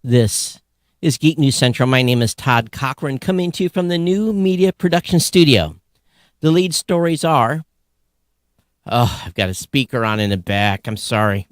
This is Geek News Central. My name is Todd Cochran, coming to you from the New Media Production Studio. The lead stories are... Oh, I've got a speaker on in the back. I'm sorry.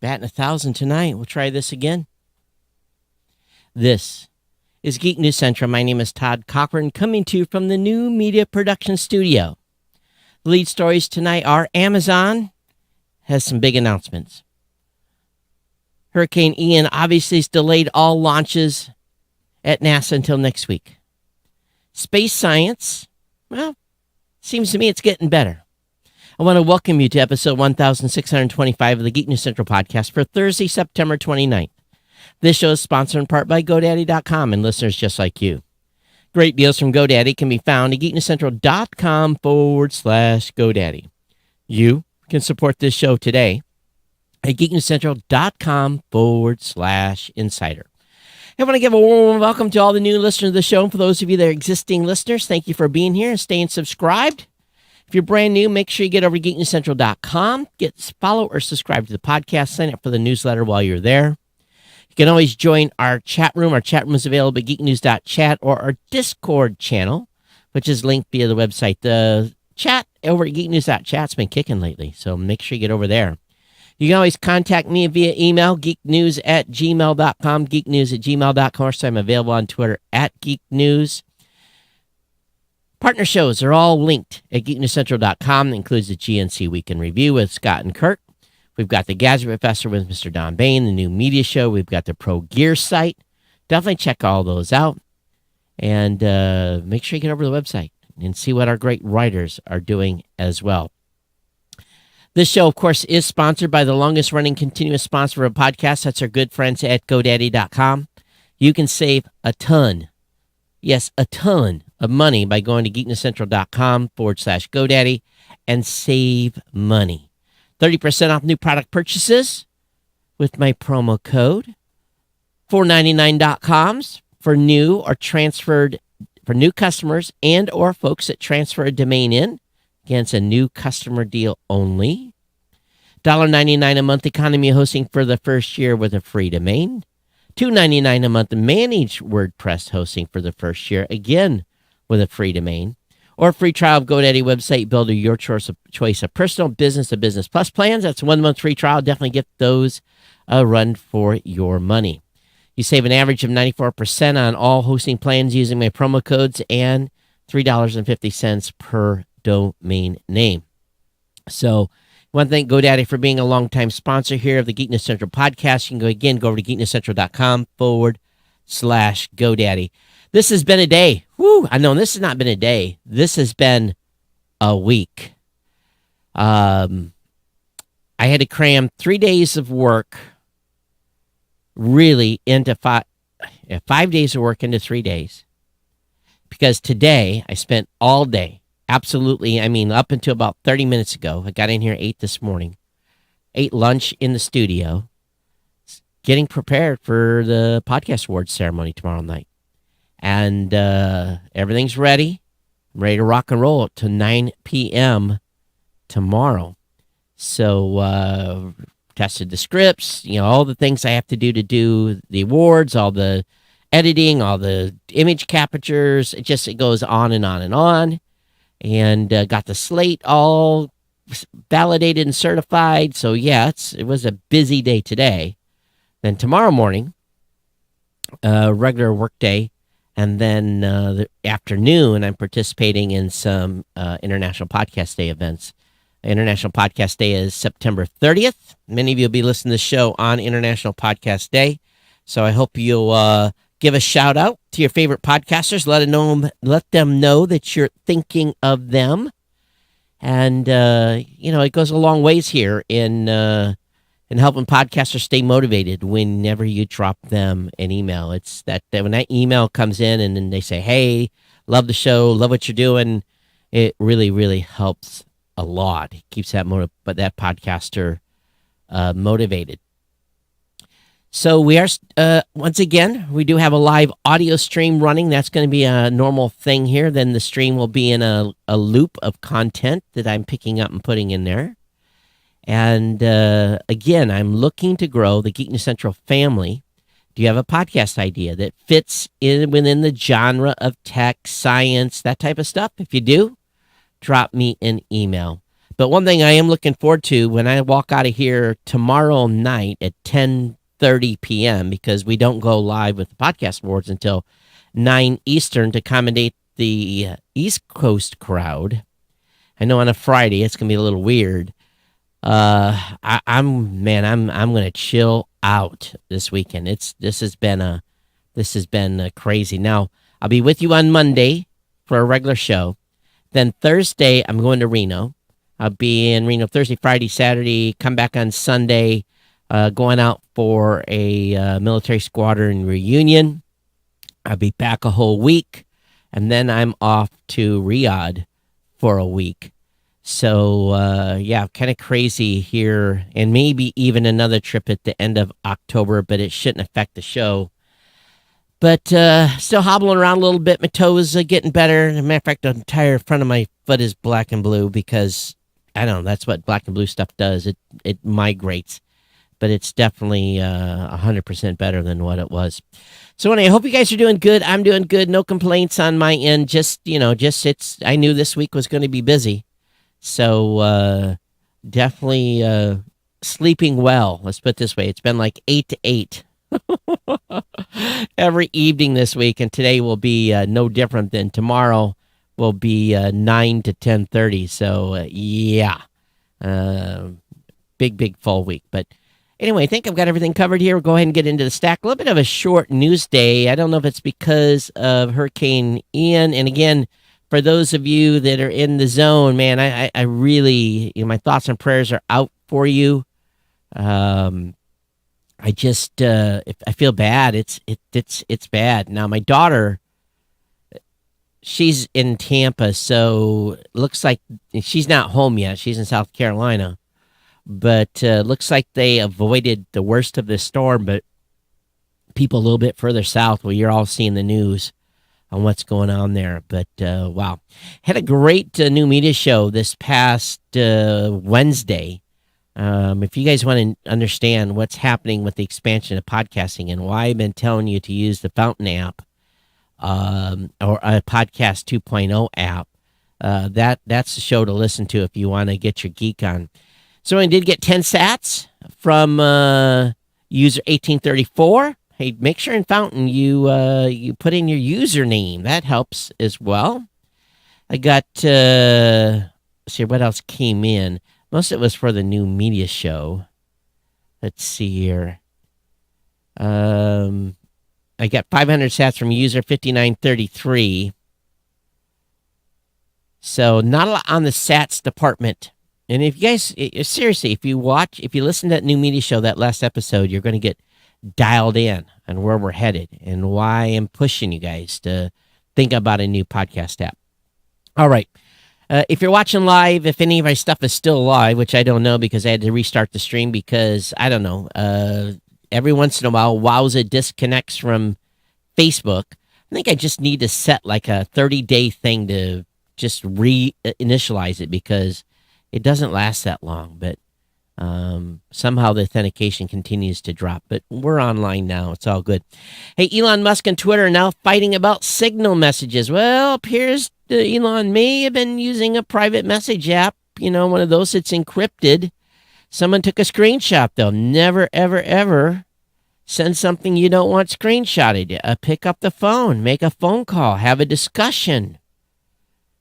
Batting 1,000 tonight. We'll try this again. This is Geek News Central. My name is Todd Cochran, coming to you from the New Media Production Studio. The lead stories tonight are Amazon has some big announcements. Hurricane Ian obviously has delayed all launches at NASA until next week. Space science, well, seems to me it's getting better. I want to welcome you to episode 1625 of the Geek News Central podcast for Thursday, September 29th. This show is sponsored in part by GoDaddy.com and listeners just like you. Great deals from GoDaddy can be found at geeknewscentral.com/GoDaddy. You can support this show today at geeknewscentral.com/insider. I want to give a warm welcome to all the new listeners of the show. And for those of you that are existing listeners, thank you for being here and staying subscribed. If you're brand new, make sure you get over to geeknewscentral.com, follow or subscribe to the podcast, sign up for the newsletter while you're there. You can always join our chat room. Our chat room is available at geeknews.chat or our Discord channel, which is linked via the website. The chat over at geeknews.chat's been kicking lately, so make sure you get over there. You can always contact me via email, geeknews@gmail.com, geeknews@gmail.com. So I'm available on Twitter at geeknews. Partner shows are all linked at geeknewscentral.com. That includes the GNC Week in Review with Scott and Kurt. We've got the Gadget Professor with Mr. Don Bain, the new media show. We've got the Pro Gear site. Definitely check all those out. And make sure you get over to the website and see what our great writers are doing as well. This show, of course, is sponsored by the longest-running continuous sponsor of a podcast. That's our good friends at GoDaddy.com. You can save a ton, yes, a ton of money by going to geeknewscentral.com/GoDaddy and save money. 30% off new product purchases with my promo code. $4.99.coms for new or transferred, for new customers and or folks that transfer a domain in. Again, it's a new customer deal only. $1.99 a month economy hosting for the first year with a free domain. $2.99 a month managed WordPress hosting for the first year, again with a free domain. Or a free trial of GoDaddy website builder, your choice of personal, business, to business plus plans. That's 1 month free trial. Definitely get those run for your money. You save an average of 94% on all hosting plans using my promo codes and $3.50 per domain name. So I want to thank GoDaddy for being a longtime sponsor here of the Geek News Central podcast. You can go over to geeknewscentral.com/GoDaddy. This has been a day. Woo! I know this has not been a day. This has been a week. I had to cram 3 days of work really into 5 days of work into 3 days. Because today I spent all day, absolutely, up until about 30 minutes ago. I got in here at 8 this morning, ate lunch in the studio, getting prepared for the podcast awards ceremony tomorrow night. And everything's ready. I'm ready to rock and roll to 9 p.m. tomorrow. So tested the scripts, all the things I have to do the awards, all the editing, all the image captures. It goes on and on and on. And got the slate all validated and certified. So, yeah, it was a busy day today. Then tomorrow morning, regular work day. And then the afternoon, I'm participating in some International Podcast Day events. International Podcast Day is September 30th. Many of you will be listening to the show on International Podcast Day. So I hope you'll give a shout out to your favorite podcasters. Let them know that you're thinking of them. And, it goes a long ways here in and helping podcasters stay motivated whenever you drop them an email. It's that when that email comes in and then they say, hey, love the show, love what you're doing, it really, really helps a lot. It keeps that that podcaster motivated. So we are, once again, we do have a live audio stream running. That's going to be a normal thing here. Then the stream will be in a loop of content that I'm picking up and putting in there. And again, I'm looking to grow the Geek News Central family. Do you have a podcast idea that fits within the genre of tech, science, that type of stuff? If you do, drop me an email. But one thing I am looking forward to when I walk out of here tomorrow night at 10:30 p.m., because we don't go live with the podcast awards until 9 Eastern to accommodate the East Coast crowd. I know on a Friday it's going to be a little weird. I'm going to chill out this weekend. This has been crazy. Now, I'll be with you on Monday for a regular show. Then Thursday, I'm going to Reno. I'll be in Reno Thursday, Friday, Saturday, come back on Sunday, going out for a military squadron reunion. I'll be back a whole week, and then I'm off to Riyadh for a week. So, yeah, kind of crazy here, and maybe even another trip at the end of October, but it shouldn't affect the show. But still hobbling around a little bit. My toes are getting better. As a matter of fact, the entire front of my foot is black and blue because, I don't know, that's what black and blue stuff does. It migrates. But it's definitely 100% better than what it was. So anyway, I hope you guys are doing good. I'm doing good. No complaints on my end. I knew this week was going to be busy. So definitely sleeping well. Let's put it this way. It's been like 8 to 8 every evening this week. And today will be no different than tomorrow will be 9 to 10:30. So yeah, big fall week. But anyway, I think I've got everything covered here. We'll go ahead and get into the stack. A little bit of a short news day. I don't know if it's because of Hurricane Ian. And again, for those of you that are in the zone, man, I really, my thoughts and prayers are out for you. I feel bad. It's bad. Now, my daughter, she's in Tampa, so looks like she's not home yet. She's in South Carolina. But looks like they avoided the worst of the storm, but people a little bit further south, well, you're all seeing the news on what's going on there. But wow. Had a great new media show this past Wednesday. If you guys want to understand what's happening with the expansion of podcasting and why I've been telling you to use the Fountain app or a Podcast 2.0 app, that's the show to listen to if you want to get your geek on. So I did get 10 sats from user 1834. Hey, make sure in Fountain you put in your username. That helps as well. I got, see what else came in. Most of it was for the new media show. Let's see here. I got 500 sats from user 5933. So not a lot on the sats department. And if you guys, seriously, if you listen to that new media show, that last episode, you're going to get dialed in on where we're headed and why I'm pushing you guys to think about a new podcast app. All right. If you're watching live, if any of my stuff is still live, which I don't know because I had to restart the stream because, I don't know, every once in a while, Wowza disconnects from Facebook. I think I just need to set like a 30-day thing to just reinitialize it because it doesn't last that long, but somehow the authentication continues to drop. But we're online now. It's all good. Hey, Elon Musk and Twitter are now fighting about Signal messages. Well, appears Elon may have been using a private message app, one of those that's encrypted. Someone took a screenshot, though. Never, ever, ever send something you don't want screenshotted. Pick up the phone. Make a phone call. Have a discussion.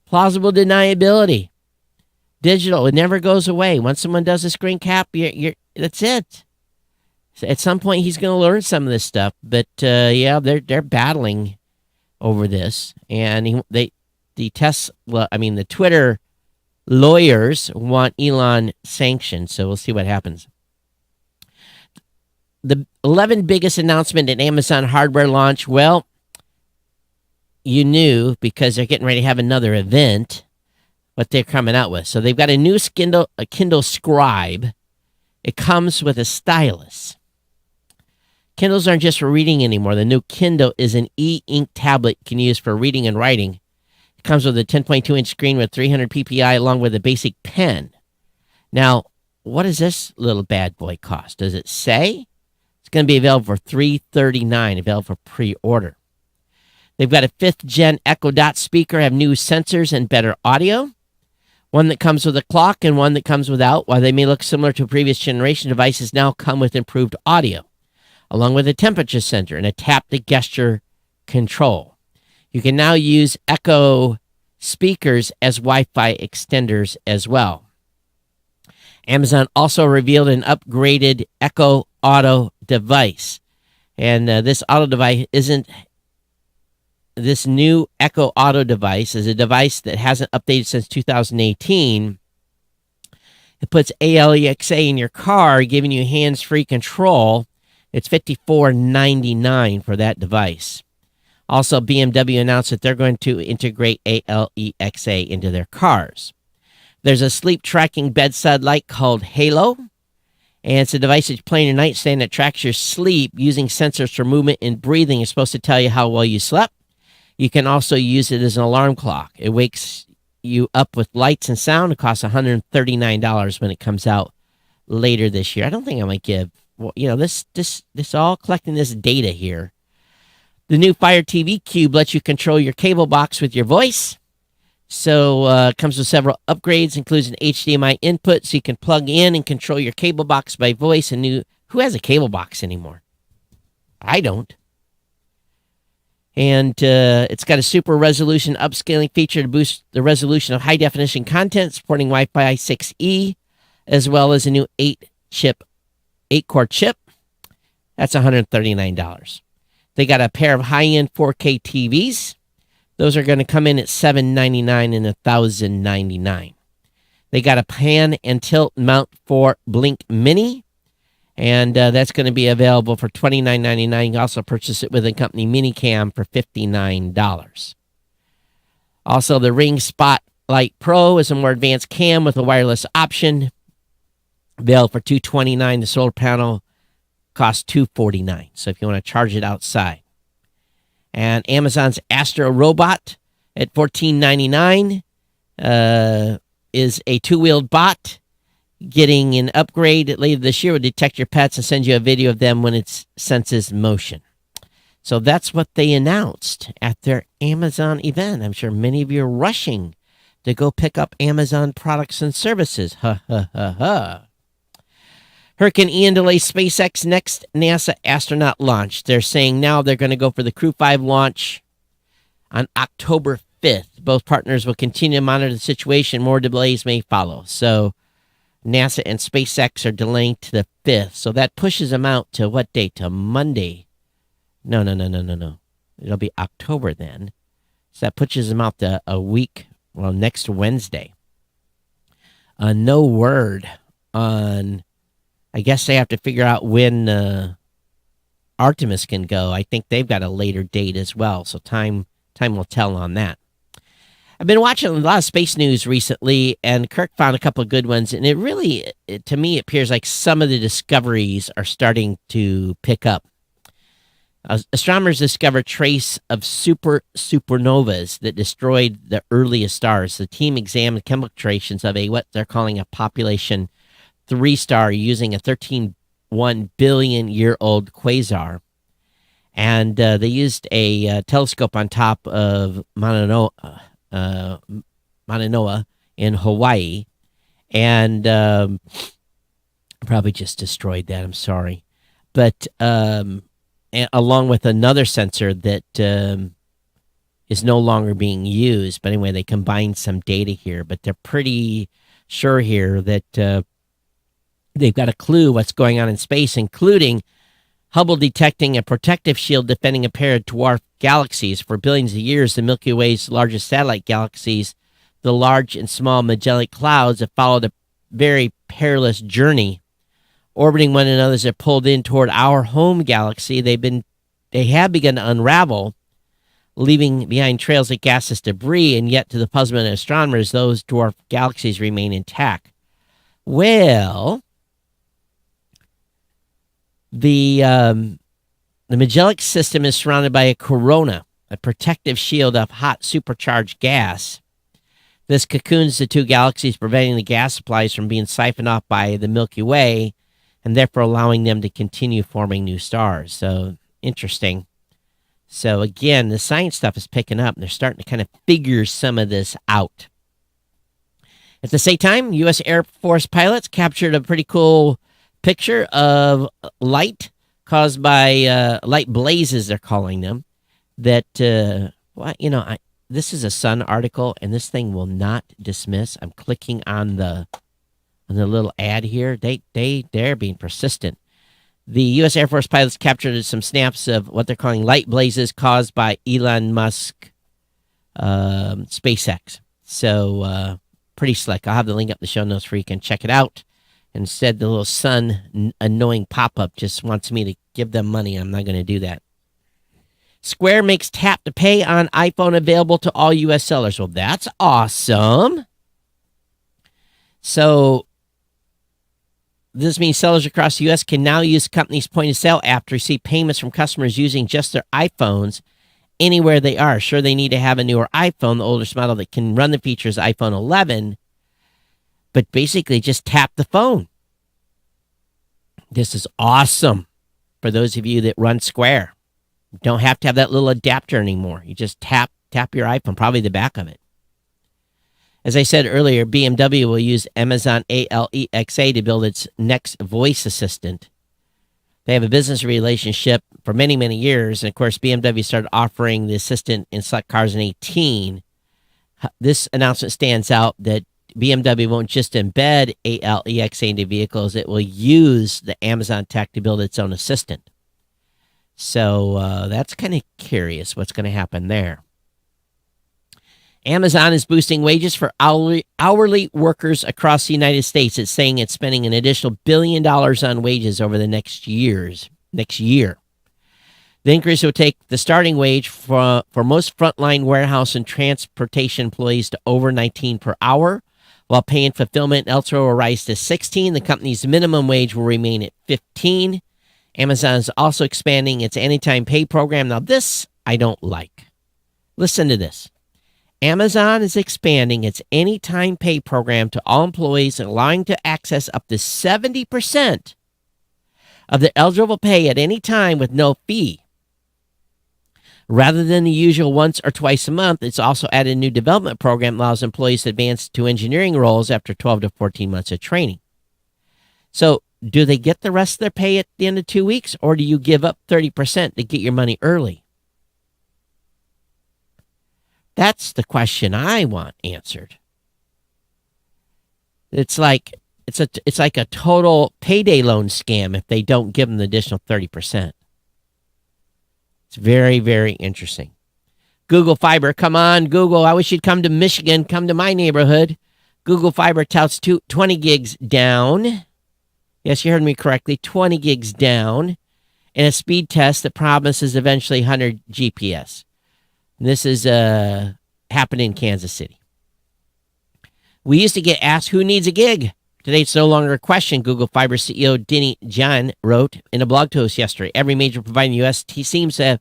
Plausible deniability. Digital, it never goes away. Once someone does a screen cap, that's it. So at some point, he's going to learn some of this stuff. But yeah, they're battling over this, and the Twitter lawyers want Elon sanctioned. So we'll see what happens. the 11 biggest announcement at Amazon hardware launch. Well, you knew because they're getting ready to have another event what they're coming out with. So they've got a new Kindle Scribe. It comes with a stylus. Kindles aren't just for reading anymore. The new Kindle is an e-ink tablet you can use for reading and writing. It comes with a 10.2-inch screen with 300 ppi along with a basic pen. Now, what does this little bad boy cost? Does it say? It's going to be available for $339, available for pre-order. They've got a 5th-gen Echo Dot speaker, have new sensors and better audio. One that comes with a clock and one that comes without. While they may look similar to previous generation devices, now come with improved audio, along with a temperature sensor and a tap-to-gesture control. You can now use Echo speakers as Wi-Fi extenders as well. Amazon also revealed an upgraded Echo Auto device. And this auto device isn't... This new Echo Auto device is a device that hasn't updated since 2018. It puts Alexa in your car, giving you hands-free control. It's $54.99 for that device. Also, BMW announced that they're going to integrate Alexa into their cars. There's a sleep tracking bedside light called Halo, and it's a device that you play in your nightstand that tracks your sleep using sensors for movement and breathing. It's supposed to tell you how well you slept. You can also use it as an alarm clock. It wakes you up with lights and sound. It costs $139 when it comes out later this year. I don't think I might give, this all collecting this data here. The new Fire TV Cube lets you control your cable box with your voice. So it comes with several upgrades, includes an HDMI input so you can plug in and control your cable box by voice. Who has a cable box anymore? I don't. And it's got a super resolution upscaling feature to boost the resolution of high-definition content, supporting Wi-Fi 6E, as well as a new 8-core chip. That's $139. They got a pair of high-end 4K TVs. Those are going to come in at $799 and $1,099. They got a pan and tilt mount for Blink Mini. And that's going to be available for $29.99. You can also purchase it with a company Minicam for $59. Also, the Ring Spotlight Pro is a more advanced cam with a wireless option. Available for $229. The solar panel costs $249. So if you want to charge it outside. And Amazon's Astro Robot at $14.99 is a two-wheeled bot. Getting an upgrade later this year will detect your pets and send you a video of them when it senses motion. So that's what they announced at their Amazon event. I'm sure many of you are rushing to go pick up Amazon products and services. Ha, ha, ha, ha. Hurricane Ian delays SpaceX next NASA astronaut launch. They're saying now they're going to go for the Crew 5 launch on October 5th. Both partners will continue to monitor the situation. More delays may follow. So NASA and SpaceX are delaying to the 5th. So that pushes them out to what date? To Monday. No. It'll be October then. So that pushes them out to a week, next Wednesday. No word on, I guess they have to figure out when Artemis can go. I think they've got a later date as well. So time will tell on that. I've been watching a lot of space news recently, and Kirk found a couple of good ones, and to me, it appears like some of the discoveries are starting to pick up. Astronomers discovered trace of supernovas that destroyed the earliest stars. The team examined chemical traces of what they're calling a population 3-star using a 13.1 billion year old quasar. And they used a telescope on top of Mauna Loa in Hawaii, and probably just destroyed that. I'm sorry. But along with another sensor that is no longer being used. But anyway, they combined some data here, but they're pretty sure here that they've got a clue what's going on in space, including Hubble detecting a protective shield defending a pair of dwarf galaxies. For billions of years, the Milky Way's largest satellite galaxies, the Large and Small Magellanic Clouds, have followed a very perilous journey orbiting one another as they're pulled in toward our home galaxy. They have begun to unravel, leaving behind trails of gaseous debris, and yet to the puzzlement of astronomers, those dwarf galaxies remain intact. Well, the Magellan system is surrounded by a corona, a protective shield of hot supercharged gas. This cocoons the two galaxies, preventing the gas supplies from being siphoned off by the Milky Way, and therefore allowing them to continue forming new stars. So, interesting. So, again, the science stuff is picking up, and they're starting to kind of figure some of this out. At the same time, U.S. Air Force pilots captured a pretty cool picture of light caused by light blazes, they're calling them. That, this is a Sun article, and this thing will not dismiss. I'm clicking on the little ad here. They're being persistent. The U.S. Air Force pilots captured some snaps of what they're calling light blazes caused by Elon Musk SpaceX. So, pretty slick. I'll have the link up in the show notes where you can check it out. Instead, the little sun annoying pop-up just wants me to give them money. I'm not going to do that. Square makes tap to pay on iPhone available to all U.S. sellers. Well, that's awesome. So, this means sellers across the U.S. can now use company's point-of-sale app to receive payments from customers using just their iPhones anywhere they are. Sure, they need to have a newer iPhone, the oldest model that can run the features iPhone 11, but basically just tap the phone. This is awesome for those of you that run Square. You don't have to have that little adapter anymore. You just tap your iPhone, probably the back of it. As I said earlier, BMW will use Amazon Alexa to build its next voice assistant. They have a business relationship for many, many years. And, of course, BMW started offering the assistant in select cars in 2018. This announcement stands out that BMW won't just embed Alexa into vehicles. It will use the Amazon tech to build its own assistant. So that's kind of curious what's going to happen there. Amazon is boosting wages for hourly workers across the United States. It's saying it's spending an additional $1 billion on wages over the next year. The increase will take the starting wage for most frontline warehouse and transportation employees to over $19 per hour, while pay and fulfillment elsewhere will rise to $16. The company's minimum wage will remain at $15. Amazon is also expanding its anytime pay program. Now, this I don't like. Listen to this. Amazon is expanding its anytime pay program to all employees and allowing to access up to 70% of their eligible pay at any time with no fee. Rather than the usual once or twice a month, it's also added a new development program that allows employees to advance to engineering roles after 12 to 14 months of training. So, do they get the rest of their pay at the end of 2 weeks, or do you give up 30% to get your money early? That's the question I want answered. It's like a total payday loan scam if they don't give them the additional 30%. It's very, very interesting. Google Fiber, come on, Google. I wish you'd come to Michigan, come to my neighborhood. Google Fiber touts 20 gigs down. Yes, you heard me correctly, 20 gigs down. And a speed test that promises eventually 100 GPS. This is happening in Kansas City. We used to get asked who needs a gig. Today it's no longer a question, Google Fiber CEO Denny John wrote in a blog post yesterday. Every major provider in the U.S. seems to have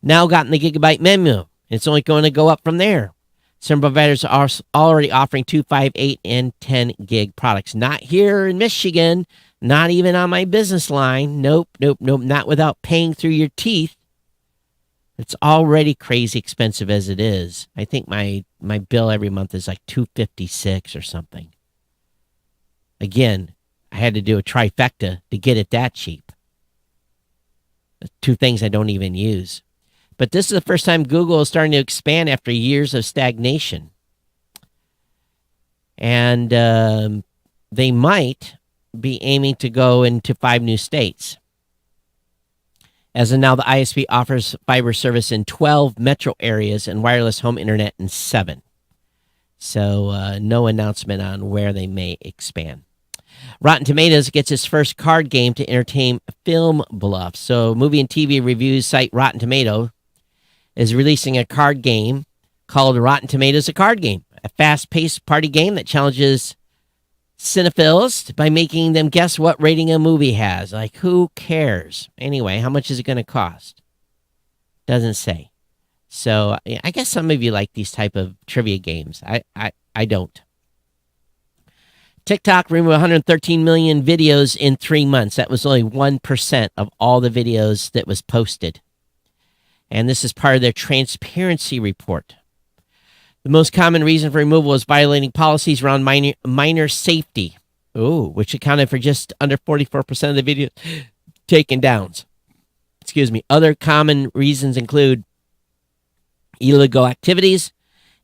now gotten the gigabyte menu. It's only going to go up from there. Some providers are already offering 2, 5, 8, and 10 gig products. Not here in Michigan. Not even on my business line. Nope. Not without paying through your teeth. It's already crazy expensive as it is. I think my bill every month is like $256 or something. Again, I had to do a trifecta to get it that cheap. Two things I don't even use. But this is the first time Google is starting to expand after years of stagnation. And they might be aiming to go into 5 new states. As of now, the ISP offers fiber service in 12 metro areas and wireless home internet in 7. So no announcement on where they may expand. Rotten Tomatoes gets its first card game to entertain film buffs. So, movie and TV reviews site Rotten Tomato is releasing a card game called Rotten Tomatoes: A Card Game, a fast-paced party game that challenges cinephiles by making them guess what rating a movie has. Like, who cares? Anyway, how much is it going to cost? Doesn't say. So, I guess some of you like these type of trivia games. I don't. TikTok removed 113 million videos in 3 months. That was only 1% of all the videos that was posted. And this is part of their transparency report. The most common reason for removal is violating policies around minor safety, which accounted for just under 44% of the video taken down. Other common reasons include illegal activities,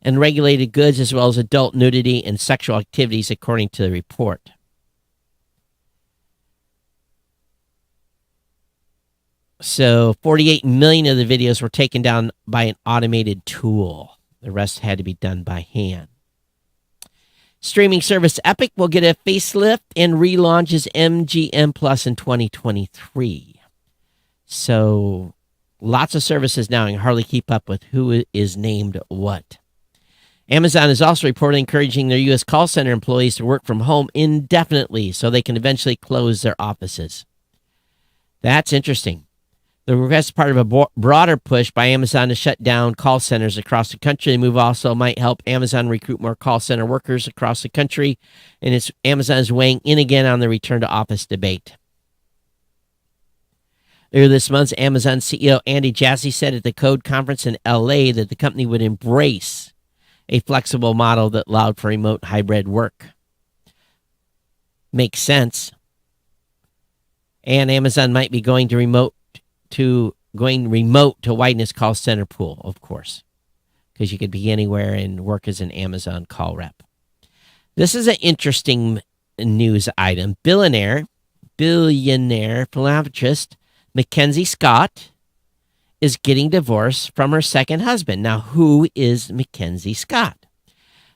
and regulated goods, as well as adult nudity and sexual activities, according to the report. So 48 million of the videos were taken down by an automated tool. The rest had to be done by hand. Streaming service Epic will get a facelift and relaunches MGM Plus in 2023. So lots of services now and hardly keep up with who is named what. Amazon is also reportedly encouraging their U.S. call center employees to work from home indefinitely so they can eventually close their offices. That's interesting. The request is part of a broader push by Amazon to shut down call centers across the country. The move also might help Amazon recruit more call center workers across the country, and Amazon is weighing in again on the return to office debate. Earlier this month, Amazon CEO Andy Jassy said at the Code Conference in L.A. that the company would embrace a flexible model that allowed for remote hybrid work. Makes sense. And Amazon might be going remote to widen its call center pool, of course, because you could be anywhere and work as an Amazon call rep. This is an interesting news item. Billionaire philanthropist Mackenzie Scott is getting divorced from her second husband. Now, who is Mackenzie Scott?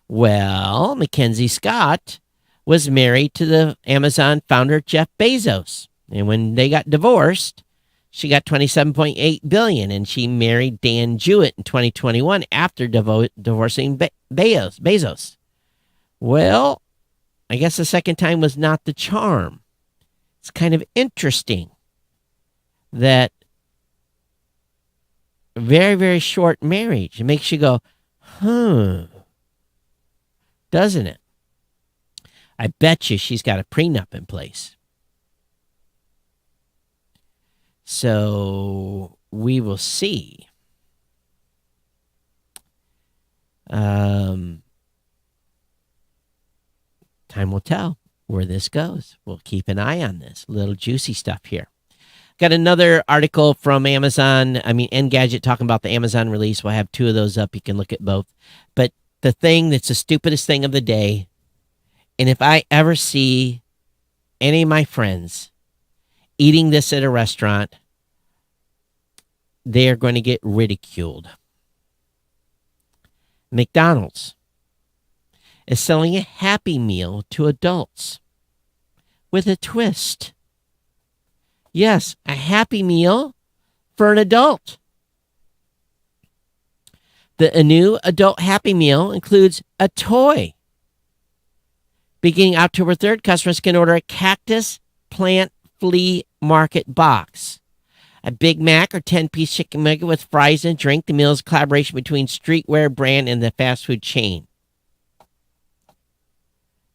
Well, Mackenzie Scott was married to the Amazon founder Jeff Bezos. And when they got divorced, she got $27.8 billion, and she married Dan Jewett in 2021 after divorcing Bezos. Well, I guess the second time was not the charm. It's kind of interesting that very, very short marriage. It makes you go, doesn't it? I bet you she's got a prenup in place. So we will see. Time will tell where this goes. We'll keep an eye on this. Little juicy stuff here. Got another article from Amazon. Engadget talking about the Amazon release. We'll have two of those up. You can look at both. But the thing that's the stupidest thing of the day, and if I ever see any of my friends eating this at a restaurant, they are going to get ridiculed. McDonald's is selling a Happy Meal to adults with a twist. Yes, a Happy Meal for an adult. A new adult Happy Meal includes a toy. Beginning October 3rd, customers can order a cactus plant flea market box, a Big Mac or 10-piece chicken nugget with fries and drink. The meal is a collaboration between streetwear brand and the fast food chain.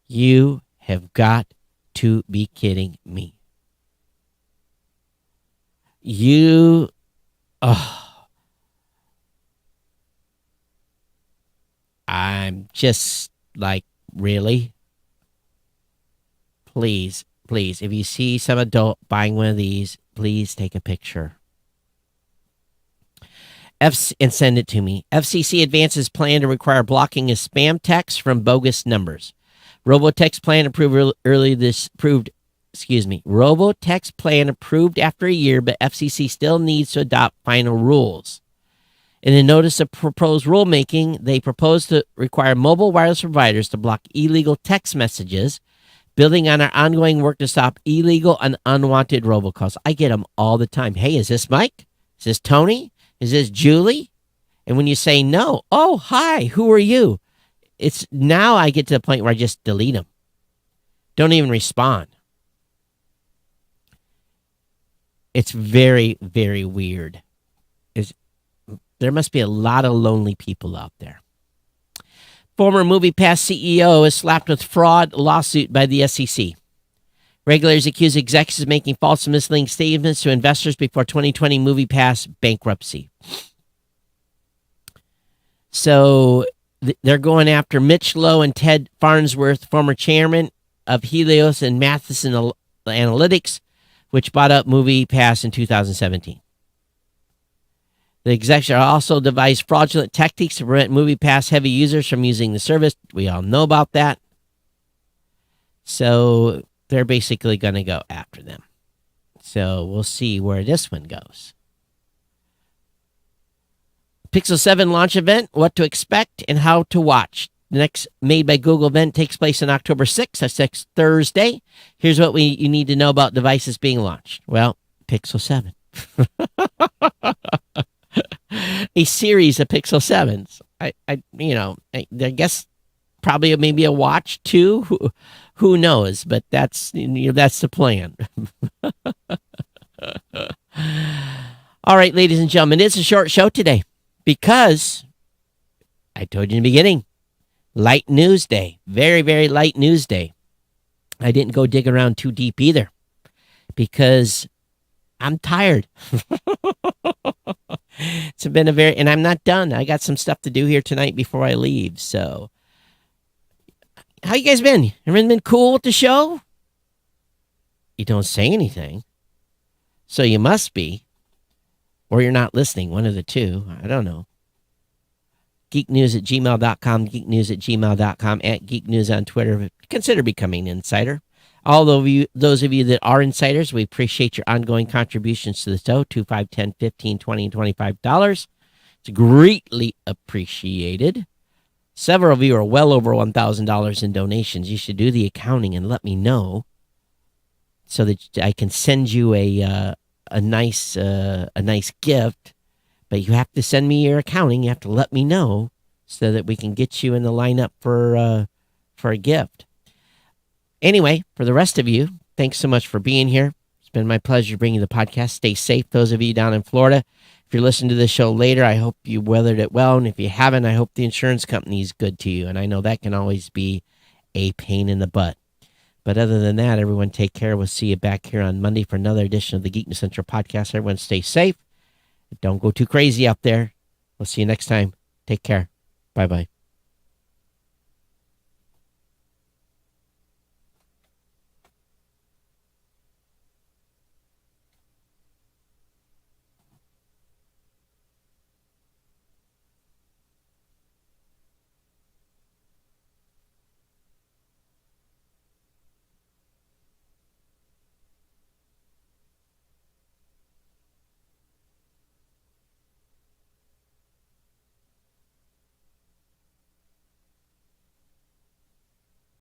You have got to be kidding me. I'm just like, really? Please, if you see some adult buying one of these, please take a picture. And send it to me. FCC advances plan to require blocking of spam texts from bogus numbers. Robotext plan approved Robotext plan approved after a year, but FCC still needs to adopt final rules. In a notice of proposed rulemaking, they propose to require mobile wireless providers to block illegal text messages building on our ongoing work to stop illegal and unwanted robocalls. I get them all the time. Hey, is this Mike? Is this Tony? Is this Julie? And when you say no, oh, hi, who are you? It's now I get to the point where I just delete them. Don't even respond. It's very, very weird. There must be a lot of lonely people out there. Former MoviePass CEO is slapped with fraud lawsuit by the SEC. Regulators accuse executives of making false and misleading statements to investors before 2020 MoviePass bankruptcy. So they're going after Mitch Lowe and Ted Farnsworth, former chairman of Helios and Matheson Analytics, which bought up MoviePass in 2017. The executives also devised fraudulent tactics to prevent MoviePass heavy users from using the service. We all know about that. So they're basically going to go after them. So we'll see where this one goes. Pixel 7 launch event, what to expect and how to watch. The next Made by Google event takes place on October 6th. That's next Thursday. Here's what you need to know about devices being launched. Well, Pixel 7. A series of Pixel 7s. I guess probably maybe a watch too. Who knows? But that's the plan. All right, ladies and gentlemen, it's a short show today because I told you in the beginning, light news day. Very, very light news day. I didn't go dig around too deep either because I'm tired. It's been and I'm not done. I got some stuff to do here tonight before I leave. So, how you guys been? Everyone been cool with the show? You don't say anything. So you must be. Or you're not listening. One of the two. I don't know. geeknews@gmail.com. geeknews@gmail.com. @geeknews on Twitter. Consider becoming an insider. All of you, those of you that are insiders, we appreciate your ongoing contributions to the show, $2, $5, $10, $15, $20, and $25. It's greatly appreciated. Several of you are well over $1,000 in donations. You should do the accounting and let me know so that I can send you a nice gift. But you have to send me your accounting. You have to let me know so that we can get you in the lineup for a gift. Anyway, for the rest of you, thanks so much for being here. It's been my pleasure bringing the podcast. Stay safe, those of you down in Florida. If you're listening to this show later, I hope you weathered it well. And if you haven't, I hope the insurance company is good to you. And I know that can always be a pain in the butt. But other than that, everyone take care. We'll see you back here on Monday for another edition of the Geek News Central podcast. Everyone stay safe. Don't go too crazy out there. We'll see you next time. Take care. Bye-bye.